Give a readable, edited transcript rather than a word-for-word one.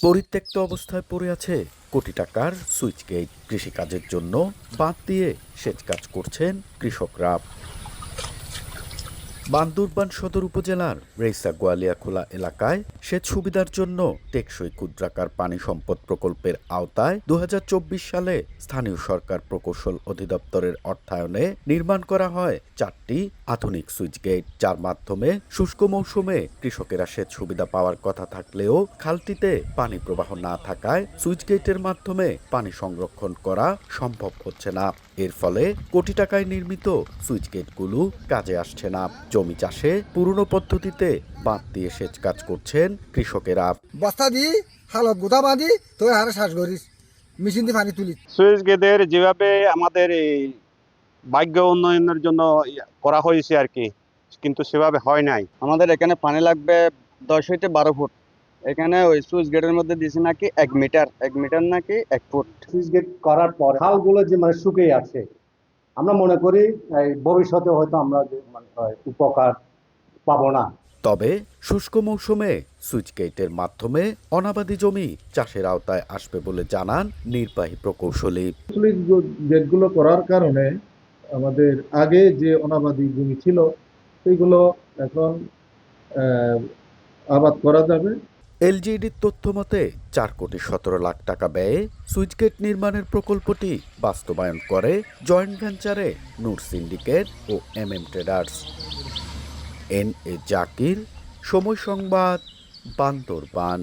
পরিত্যক্ত অবস্থায় পড়ে আছে কোটি টাকার সুইচ গেট। কৃষিকাজের জন্য বাঁধ দিয়ে সেচ কাজ করছেন কৃষকরা। বান্দরবান সদর উপজেলার রেইসা গোয়ালিয়াখোলা এলাকায় সেচ সুবিধার জন্য টেকসই ক্ষুদ্রাকার পানি সম্পদ প্রকল্পের আওতায় ২০২৪ সালে স্থানীয় সরকার প্রকৌশল অধিদপ্তরের অর্থায়নে নির্মাণ করা হয় ৪টি আধুনিক সুইচ গেট, যার মাধ্যমে শুষ্ক মৌসুমে কৃষকেরা সেচ সুবিধা পাওয়ার কথা থাকলেও খালটিতে পানি প্রবাহ না থাকায় সুইচ গেটের মাধ্যমে পানি সংরক্ষণ করা সম্ভব হচ্ছে না। এর ফলে কোটি টাকায় নির্মিত সুইচ গেটগুলো কাজে আসছে না। জমি চাষে পুরনো পদ্ধতিতে বাঁধ দিয়ে সেচ কাজ করছেন কৃষকেরা। বস্তা দিয়ে হালত গোদা বাঁধি তো হারে শ্বাস করিস মেশিন দিয়ে পানি তুলি। সুইচ গেটের যেভাবে আমাদের এই ভাগ্য উন্নয়নের জন্য করা হয়েছে আর কি, কিন্তু সেভাবে হয় নাই। আমাদের এখানে পানি লাগবে 10 হইতে 12 ফুট। এখানে ওই সুইচ গেটের মধ্যে দিয়েছে নাকি 1 মিটার নাকি 1 ফুট। সুইচ গেট করার পর খালগুলো যে শুকিয়ে আছে, আমরা মনে করি এই ভবিষ্যতে হয়তো আমরা উপকার পাবো না। তবে শুষ্ক মৌসুমে সুইচ গেটের মাধ্যমে অনাবাদি জমি চাষের আওতায় আসবে বলে জানান নির্বাহী প্রকৌশলী। সুইচ গেটগুলো করার কারণে আমাদের আগে যে অনাবাদি জমি ছিল সেইগুলো এখন আবাদ করা যাবে। এলজিইডির তথ্য মতে 4,17,00,000 টাকা ব্যয়ে সুইচগেট নির্মাণের প্রকল্পটি বাস্তবায়ন করে জয়েন্ট ভেঞ্চারে নূর সিন্ডিকেট ও traders. N A Zakir, Somoy Sangbad, Bandarban.